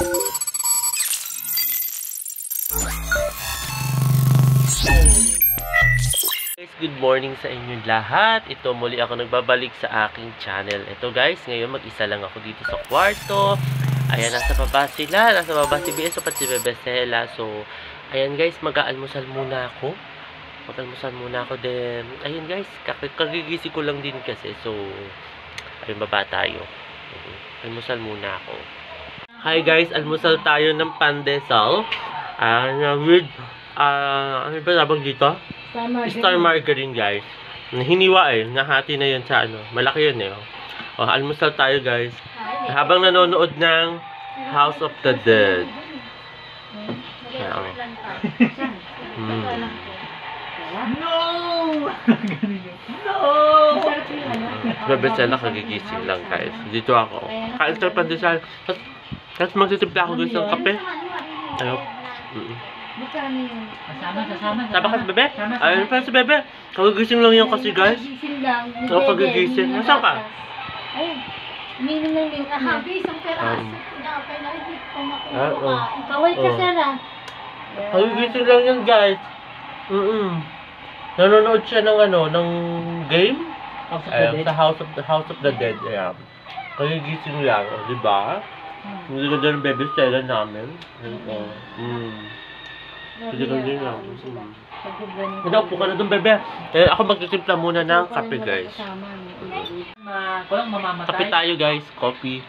Guys, good morning sa inyong lahat. Ito muli ako nagbabalik sa aking channel. Ito guys, ngayon mag-isa lang ako dito sa kwarto. Ayan, nasa baba sila. Nasa baba si BS at si Bebesela. So, ayan guys, mag-aalmusal muna ako. Then, ayun guys, kagigising ko lang din kasi. So, ayun, baba tayo. Almusal muna ako. Hi guys, almusal tayo ng pandesal. With, ano ba tawag dito? Star margarine guys. Hiniwa nahati na yun sa ano. Malaki yun almusal tayo guys. Habang nanonood ng House of the Dead. No! Bebesela kagigising lang guys. Dito ako. Kain tayo pandesal. Tapos magsitimpla ako guys ng kape. Ayun. Kasama. Tama ka si Bebe? Ayun pa si Bebe. Kagigising lang yan kasi guys. Oo, kagigising. Nasaan ka? Ayun. Uminom lang din kami. Isang peraso. Kaway ka sana. Kagigising lang yan guys. Nanonood siya ng ng game. Sa House of the Dead. Ayan. Kagigising lang, di ba? Hindi ko dyan Bebesela namin. Hindi ko din lang. Pinaupo ka na doon, Bebe. Ako magtitimpla muna ng kape, guys. Walang mamamatay. Kape tayo, guys. Coffee.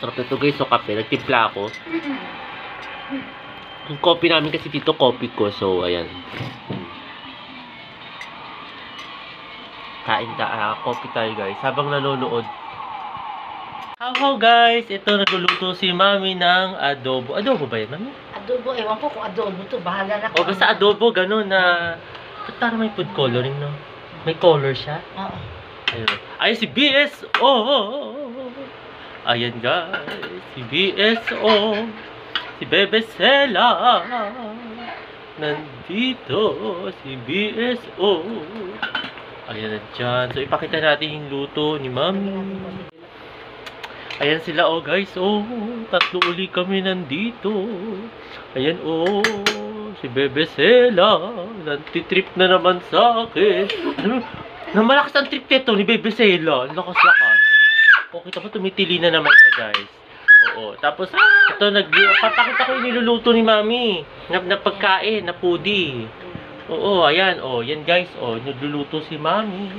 Sarap ito, guys. So, kape. Nagtimpla ako. Yung coffee namin kasi dito, coffee ko. So, ayan. Coffee tayo, guys. Habang nanonood. How guys, ito nagluluto si Mami ng adobo. Adobo ba yan, Mami? Adobo, ewan ko kung adobo to. Bahala na ko. O basta adobo, gano'n na... Ba't parang may food coloring, no? May color siya? Oo. Ayun. Ay, si BSO! Ayan guys, si BSO. Si Bebesela. Nandito si BSO. Ayan na dyan. So, ipakita natin yung luto ni Mami. Ayan sila guys, tatlo uli kami nandito. Ayan si Bebesela, nantitrip na naman sa akin. Namalakas ang trip nito ni Bebesela, lakas-lakas. Kita mo tumitili na naman siya guys. Tapos ito papakita ko yung niluluto ni Mami na pagkain, na foodie. Ayan, yan guys, niluluto si Mami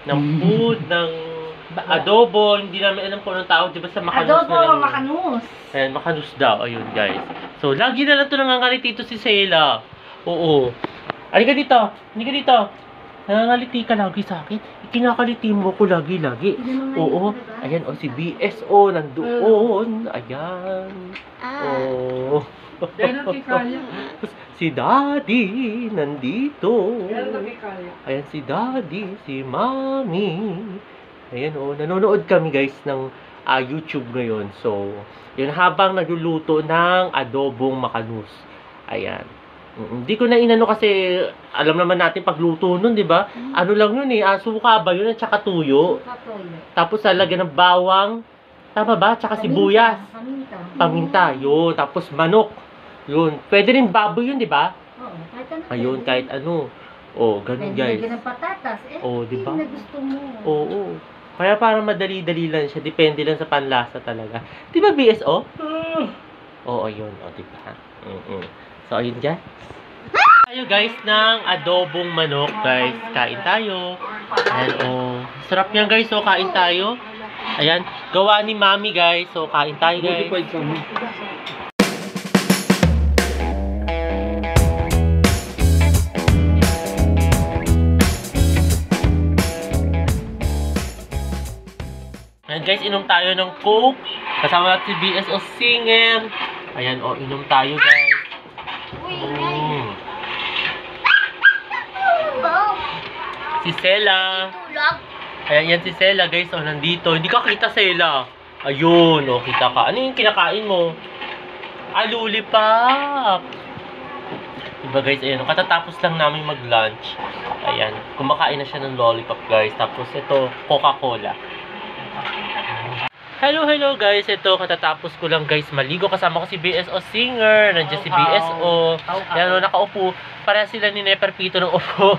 ng food, ng adobo, hindi namin alam kung anong tawag, diba sa makanus adobo, na lang. makanus. Ayan, makanus daw. Ayun, guys. So, lagi na lang ito nangangaliti dito si Sela. Halika dito. Nangangaliti ka lagi sa akin. Kinakaliti mo ko lagi. Ayan, si BSO nandoon. Ayan. Si Daddy nandito. Ayan, si Daddy, si Mami. Ayan nanonood kami guys ng YouTube ngayon. So, yun habang nagluluto ng adobong makanus. Ayan. Hindi ko na inano kasi alam naman natin pagluto nun, di ba? Ano lang yun suka ba yun at saka tuyo. Tapos lalagyan ng bawang. Tama ba? Tsaka sibuyas. Paminta. Yun. Tapos manok. Yun. Pwede rin baboy yun, di ba? Ayun, kahit ano. Ganun guys. Pwede ng patatas. Di ba? Na gusto mo. Kaya parang madali-dali lang siya. Depende lang sa panlasa talaga. Di ba, BSO? Ayun. Di ba? So, ayun guys. Tayo guys ng adobong manok, guys. Kain tayo. Ayan, sarap yan guys. So, kain tayo. Ayan. Gawa ni Mami guys. So, kain tayo guys. Ayan guys, inom tayo ng Coke. Kasama natin si BSO Singer. Ayan, inom tayo guys. Si Sela. Ayan, yan si Sela guys. Nandito. Hindi ka kita, Sela. Ayun, kita ka. Ano yung kinakain mo? Lollipop. Diba guys, ayan. Katatapos lang namin mag-lunch. Ayan. Kumakain na siya ng lollipop guys. Tapos ito, Coca-Cola. Hello guys. Ito, katatapos ko lang guys maligo. Kasama ko si BSO Singer. Nandiyan si BSO. Yan o, nakaupo. Para sila ni Neperpito ng upo.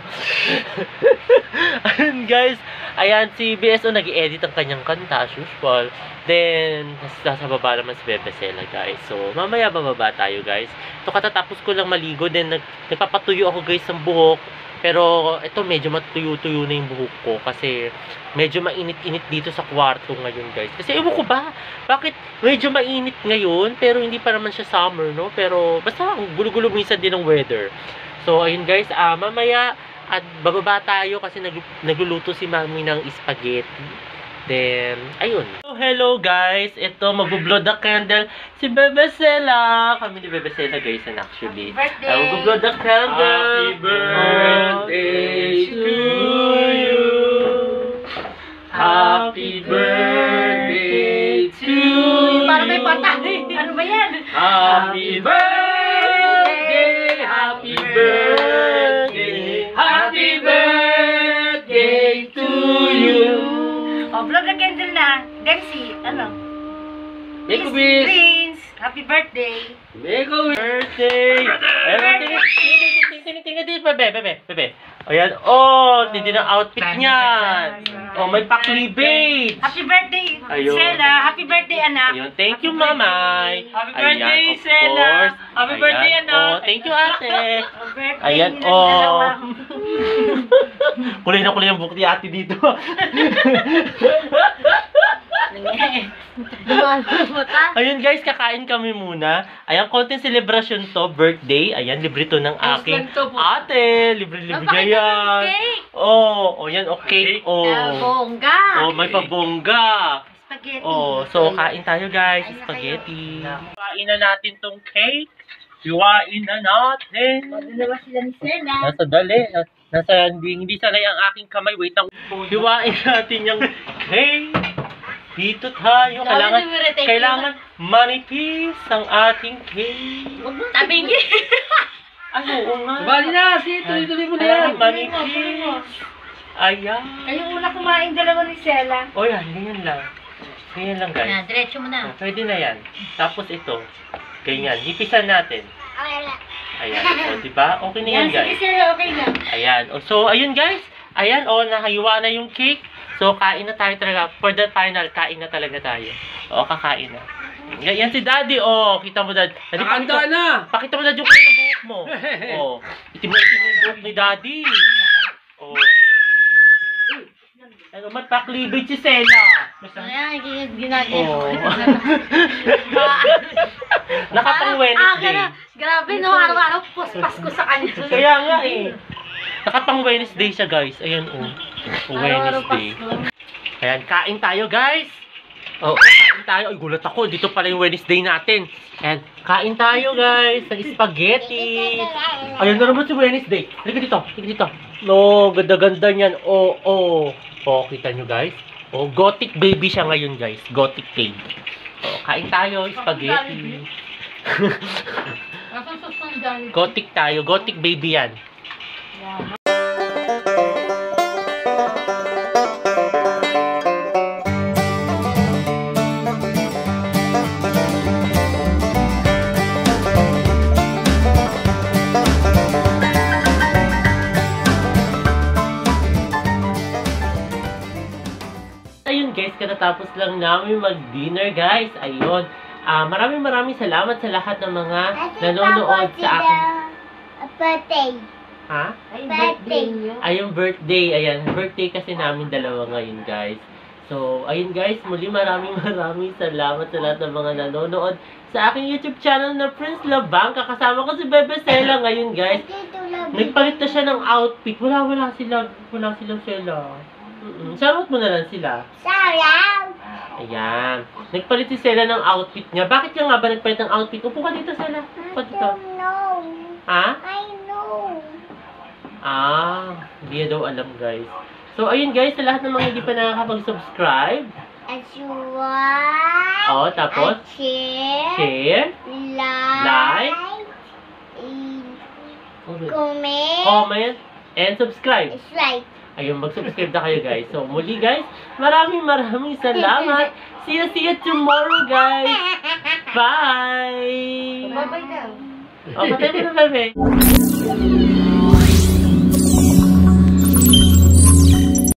Ayun guys. Ayan, si BSO nag-i-edit ang kanyang kanta, as usual. Then, nasa baba naman si Bebe Sela guys. So, mamaya bababa tayo guys. Ito, katatapos ko lang maligo. Then, nagpapatuyo ako guys ng buhok. Pero ito medyo matuyo-tuyo na yung buhok ko kasi medyo mainit-init dito sa kwarto ngayon guys. Kasi ewan ko ba, bakit medyo mainit ngayon pero hindi pa naman siya summer, no? Pero basta gulo-gulo minsan din ng weather. So ayun guys, mamaya at bababa tayo kasi nagluluto si Mami ng spaghetti. Then, ayun. So, hello guys. Ito, magbo-blow the candle si Bebe Sela. Kami ni Bebe Sela guys, and actually. Birthday! Magbo-blow the candle. Happy birthday to you. Happy birthday to you. Para may pata. Ano ba yan? Happy birthday. Happy birthday. Happy birthday to you. O, blow the candle na. Dempsey, ano? Make a wish. Prince, happy birthday. Make a wish. Birthday! Ayun, tingin, Bebe. Ayan, oh, tindi ng outfit niyan. Oh, may paklibate. Happy birthday, Ayun. Sela. Happy birthday, anak. Ayun, thank you, Mamay. Happy birthday, Ayan, of Sela. course. Happy Ayan. birthday, anak. Oh, thank you, ate. Happy birthday. Ayan, nilang dalawa. Kulay na kulay ang buhok ni ate dito. Ayun guys, kakain kami muna. Ayan, konting celebration to, birthday. Ayan, libre to ng aking to po. ate. Libre-libre yan. Oh, yan, okay. Oh, Bongga. oh, may pabongga. Spaghetti. Oh, so kain tayo guys, Kain na spaghetti. kayo. Kain na natin tong cake. Hiwain na natin. Dalawa sila ni Sela. Nasa dali. Nasa hindi sanay ang aking kamay. Wait lang. Hiwain natin yung cake. Dito tayo. Kailangan manipis ang ating cake. Tabing Ay, oo nga. Bali na, sige, tuloy-tuloy mo na yan. Kailangan manipis. Ayan. Kayo una kumain dalawa ni Sela. O yan, ganyan lang. Ganyan lang guys. Diretso mo na. Oh, pwede na yan. Tapos ito. Ganyan. Hipisan natin. Ayan. O, diba? Okay na yan guys. Sige Sela, okay na. Ayan. O, so, ayun guys. Ayan, o, nakahiwa na yung cake. So, kain na tayo talaga. For the final, kain na talaga tayo. O, kakain na. Yan si Daddy, o. Kita mo, Daddy. Daddy, Nakanda na. pakita mo, Daddy, yung kulay ng buhok mo. O. Itim yung buhok ni Daddy. O. Ano, magpa-cleavage si Sela. Ayan, ginagawa. O. Nakapang Wednesday. Grabe no, araw-araw puspas ko sa kanya. Kaya nga eh. Nakapang Wednesday siya guys. Ayan o. Wednesday. Ayan, kain tayo guys. Oo, kain tayo. Ay, gulat ako. Dito pala yung Wednesday natin. Ayan, kain tayo guys. Ng spaghetti. Ayan na naman si Wednesday. Halika dito. Halika dito. No, ganda-ganda niyan. Oh. Oh, kita nyo guys. Oh, gothic baby siya ngayon guys. Gothic baby. Oh, kain tayo. Spaghetti. Gothic tayo. Gothic baby yan. Ayun guys, katatapos lang namin mag-dinner guys. Ayun. Maraming salamat sa lahat ng mga nanonood sa akin. Birthday. Ha? Ay, Birthday. Ay, yung birthday. Ayan, birthday kasi namin dalawa ngayon guys. So, ayun guys, muli maraming salamat sa lahat ng mga nanonood sa aking YouTube channel na Prince Labangka. Kasama ko si Bebe Sela ngayon guys. Nagpalit na siya ng outfit. Wala silang Sela. Shoutout mo na lang sila. Sarang. Ayan. Nagpalit si Sela ng outfit niya. Bakit ka nga ba nagpalit ng outfit? Upo ka dito, Sela. Upo I dito. don't know. Ha? I know. Hindi na daw alam, guys. So, ayun, guys. Sa lahat ng mga hindi pa nakakapag-subscribe. As you want. Oh, tapos? Share. Share. Like. Comment. And subscribe. It's right. Ayun, mag-subscribe na kayo, guys. So, muli, guys. Maraming salamat See you tomorrow, guys. Bye. Bye-bye daw. Oh, patay mo na, bebe.